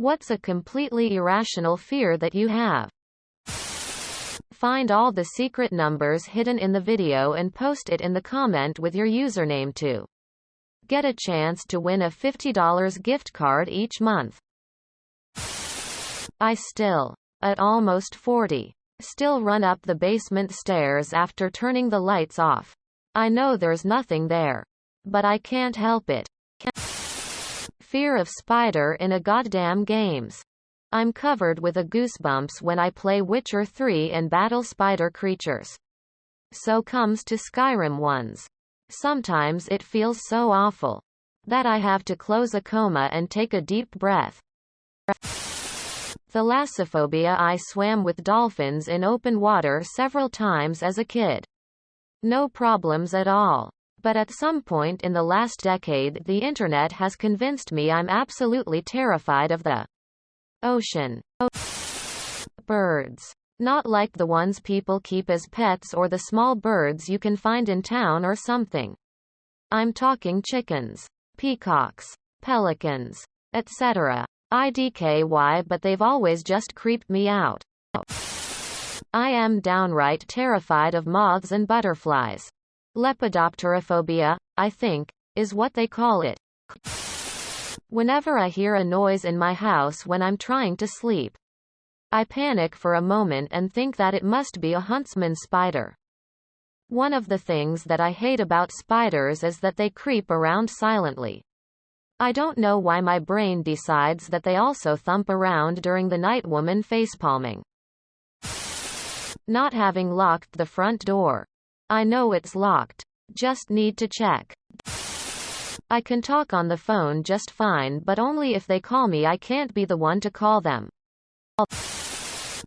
What's a completely irrational fear that you have? Find all the secret numbers hidden in the video and post it in the comment with your username to get a chance to win a $50 gift card each month. I still, at almost 40, still run up the basement stairs after turning the lights off. I know there's nothing there, but I can't help it. Fear of spider in a goddamn games. I'm covered with a goosebumps when I play Witcher 3 and battle spider creatures. So comes to Skyrim ones. Sometimes it feels so awful that I have to close a coma and take a deep breath. Thalassophobia. I swam with dolphins in open water several times as a kid. No problems at all. But at some point in the last decade, the internet has convinced me I'm absolutely terrified of the ocean. Birds. Not like the ones people keep as pets or the small birds you can find in town or something. I'm talking chickens, peacocks, pelicans, etc. IDKY, but they've always just creeped me out. I am downright terrified of moths and butterflies. Lepidopterophobia, I think, is what they call it. Whenever I hear a noise in my house when I'm trying to sleep, I panic for a moment and think that it must be a huntsman spider. One of the things that I hate about spiders is that they creep around silently. I don't know why my brain decides that they also thump around during the night. Woman facepalming. Not having locked the front door. I know it's locked. Just need to check. I can talk on the phone just fine, but only if they call me. I can't be the one to call them.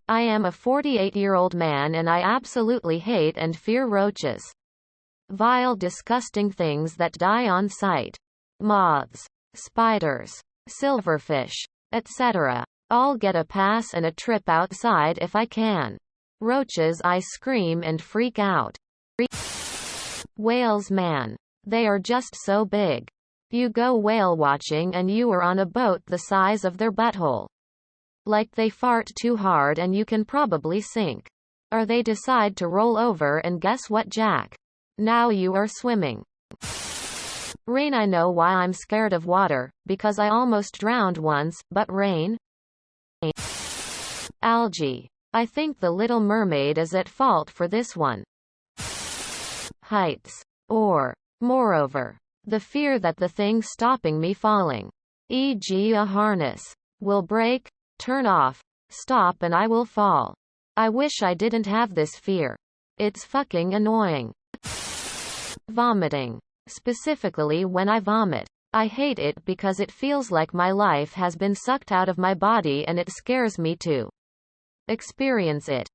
I am a 48-year-old man and I absolutely hate and fear roaches. Vile, disgusting things that die on sight. Moths, spiders, silverfish, etc. I'll get a pass and a trip outside if I can. Roaches, I scream and freak out. Whales, man. They are just so big. You go whale watching and you are on a boat the size of their butthole. Like they fart too hard and you can probably sink. Or they decide to roll over and guess what, Jack? Now you are swimming. Rain. I know why I'm scared of water, because I almost drowned once, but rain? Algae. I think the Little Mermaid is at fault for this one. Heights. Or, moreover, the fear that the thing stopping me falling, e.g. a harness, will break, turn off, stop and I will fall. I wish I didn't have this fear. It's fucking annoying. Vomiting. Specifically when I vomit. I hate it because it feels like my life has been sucked out of my body and it scares me to experience it.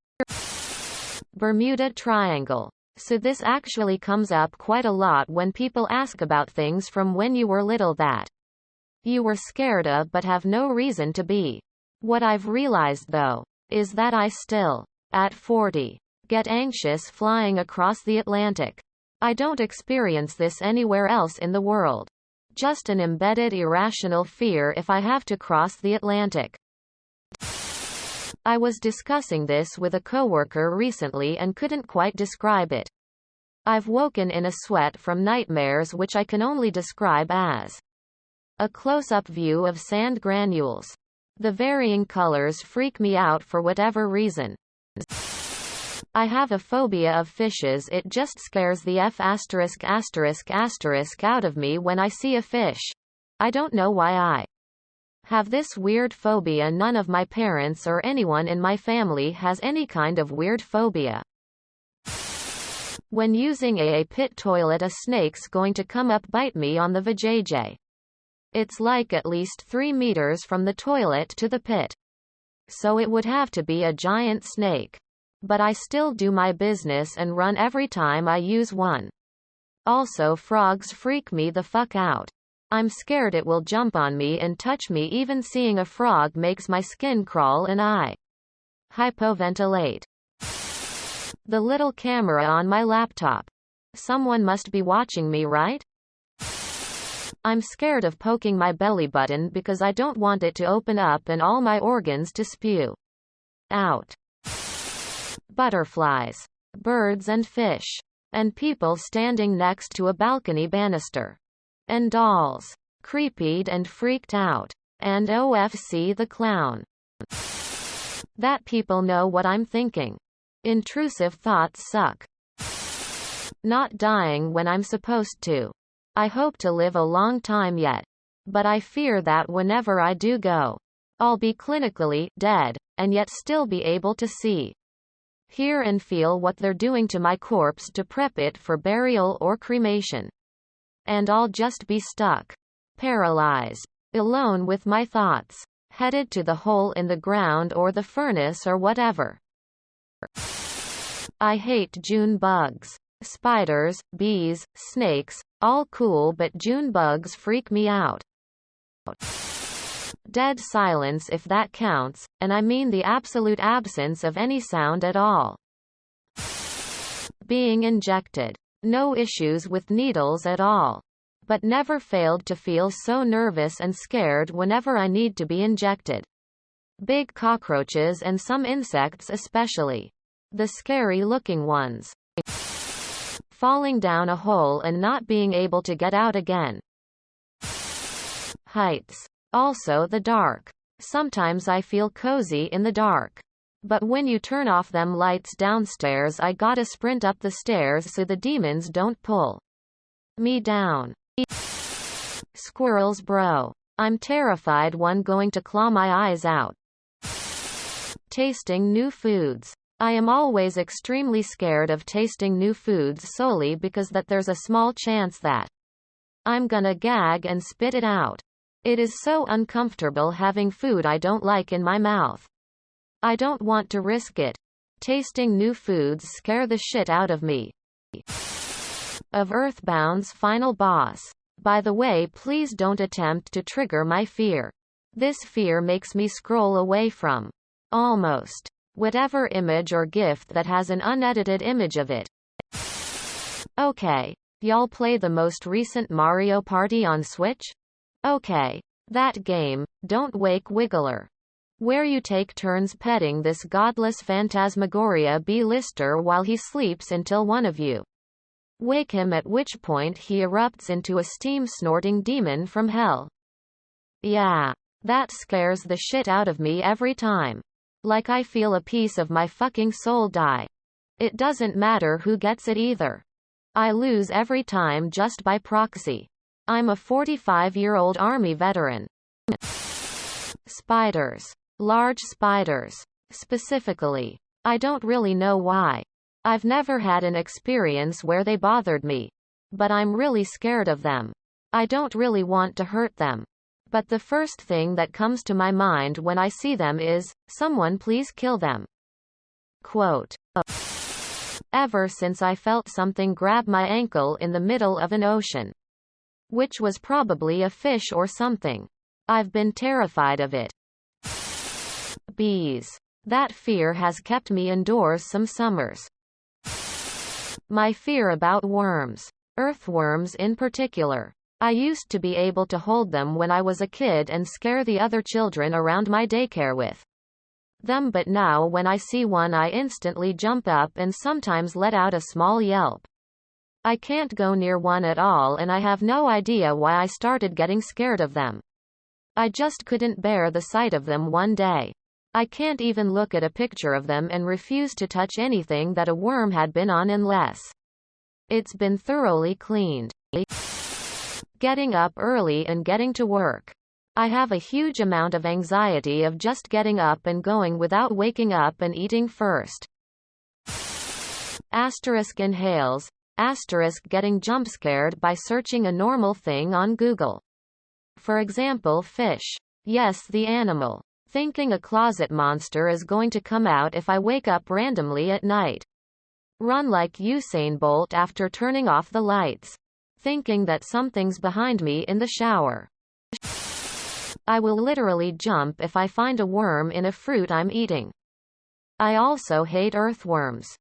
Bermuda Triangle. So this actually comes up quite a lot when people ask about things from when you were little that you were scared of but have no reason to be. What I've realized though, is that I still, at 40, get anxious flying across the Atlantic. I don't experience this anywhere else in the world. Just an embedded irrational fear if I have to cross the Atlantic. I was discussing this with a coworker recently and couldn't quite describe it. I've woken in a sweat from nightmares which I can only describe as a close-up view of sand granules. The varying colors freak me out for whatever reason. I have a phobia of fishes. It just scares the F*** out of me when I see a fish. I don't know why I have this weird phobia. None of my parents or anyone in my family has any kind of weird phobia. When using a pit toilet, a snake's going to come up bite me on the vajayjay. It's like at least 3 meters from the toilet to the pit. So it would have to be a giant snake. But I still do my business and run every time I use one. Also, frogs freak me the fuck out. I'm scared it will jump on me and touch me. Even seeing a frog makes my skin crawl and I hypoventilate. The little camera on my laptop. Someone must be watching me, right? I'm scared of poking my belly button because I don't want it to open up and all my organs to spew out. Butterflies, birds and fish, and people standing next to a balcony banister, and dolls, creepied and freaked out, and OFC the clown. That people know what I'm thinking. Intrusive thoughts suck. Not dying when I'm supposed to. I hope to live a long time yet. But I fear that whenever I do go, I'll be clinically dead, and yet still be able to see, hear and feel what they're doing to my corpse to prep it for burial or cremation. And I'll just be stuck, paralyzed, alone with my thoughts, headed to the hole in the ground or the furnace or whatever. I hate June bugs. Spiders, bees, snakes, all cool, but June bugs freak me out. Dead silence if that counts, and I mean the absolute absence of any sound at all. Being injected. No issues with needles at all. But never failed to feel so nervous and scared whenever I need to be injected. Big cockroaches and some insects especially. The scary-looking ones. Falling down a hole and not being able to get out again. Heights. Also the dark. Sometimes I feel cozy in the dark. But when you turn off them lights downstairs, I gotta sprint up the stairs so the demons don't pull me down. Squirrels, bro. I'm terrified one going to claw my eyes out. Tasting new foods. I am always extremely scared of tasting new foods solely because that there's a small chance that I'm gonna gag and spit it out. It is so uncomfortable having food I don't like in my mouth. I don't want to risk it. Tasting new foods scare the shit out of me. Of Earthbound's final boss. By the way, please don't attempt to trigger my fear. This fear makes me scroll away from almost whatever image or gift that has an unedited image of it. Okay. Y'all play the most recent Mario Party on Switch? Okay. That game, Don't Wake Wiggler. Where you take turns petting this godless phantasmagoria B-lister while he sleeps until one of you wake him, at which point he erupts into a steam-snorting demon from hell. Yeah. That scares the shit out of me every time. Like I feel a piece of my fucking soul die. It doesn't matter who gets it either. I lose every time just by proxy. I'm a 45-year-old army veteran. Spiders. Large spiders. Specifically. I don't really know why. I've never had an experience where they bothered me. But I'm really scared of them. I don't really want to hurt them. But the first thing that comes to my mind when I see them is, someone please kill them. Quote. Ever since I felt something grab my ankle in the middle of an ocean. Which was probably a fish or something. I've been terrified of it. Bees. That fear has kept me indoors some summers. My fear about worms. Earthworms in particular. I used to be able to hold them when I was a kid and scare the other children around my daycare with them, but now when I see one I instantly jump up and sometimes let out a small yelp. I can't go near one at all, and I have no idea why I started getting scared of them. I just couldn't bear the sight of them one day. I can't even look at a picture of them and refuse to touch anything that a worm had been on unless it's been thoroughly cleaned. Getting up early and getting to work. I have a huge amount of anxiety of just getting up and going without waking up and eating first. Asterisk inhales. Asterisk getting jump scared by searching a normal thing on Google. For example, fish. Yes, the animal. Thinking a closet monster is going to come out if I wake up randomly at night. Run like Usain Bolt after turning off the lights. Thinking that something's behind me in the shower. I will literally jump if I find a worm in a fruit I'm eating. I also hate earthworms.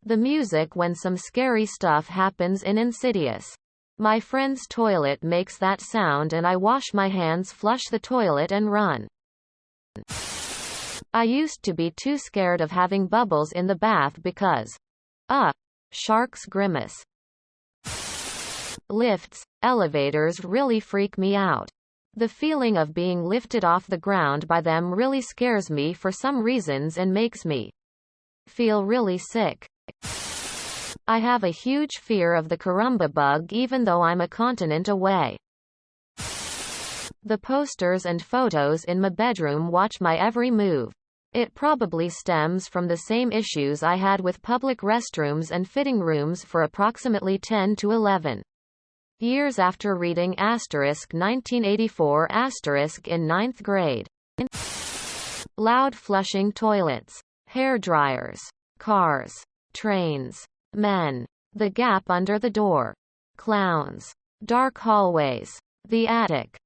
The music when some scary stuff happens in Insidious. My friend's toilet makes that sound and I wash my hands, flush the toilet and run. I used to be too scared of having bubbles in the bath because shark's grimace. Lifts, elevators really freak me out. The feeling of being lifted off the ground by them really scares me for some reasons and makes me feel really sick. I have a huge fear of the carumba bug even though I'm a continent away. The posters and photos in my bedroom watch my every move. It probably stems from the same issues I had with public restrooms and fitting rooms for approximately 10 to 11 years after reading *1984* in 9th grade. Loud flushing toilets, hair dryers, cars, trains, men, the gap under the door, clowns, dark hallways, the attic.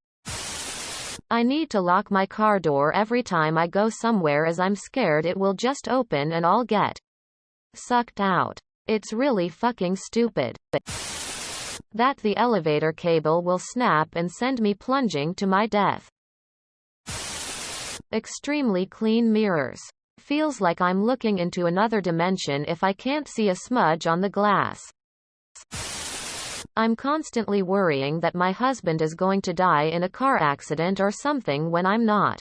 I need to lock my car door every time I go somewhere as I'm scared it will just open and I'll get sucked out. It's really fucking stupid that the elevator cable will snap and send me plunging to my death. Extremely clean mirrors. Feels like I'm looking into another dimension if I can't see a smudge on the glass. I'm constantly worrying that my husband is going to die in a car accident or something when I'm not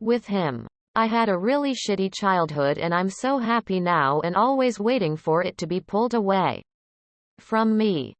with him. I had a really shitty childhood and I'm so happy now and always waiting for it to be pulled away from me.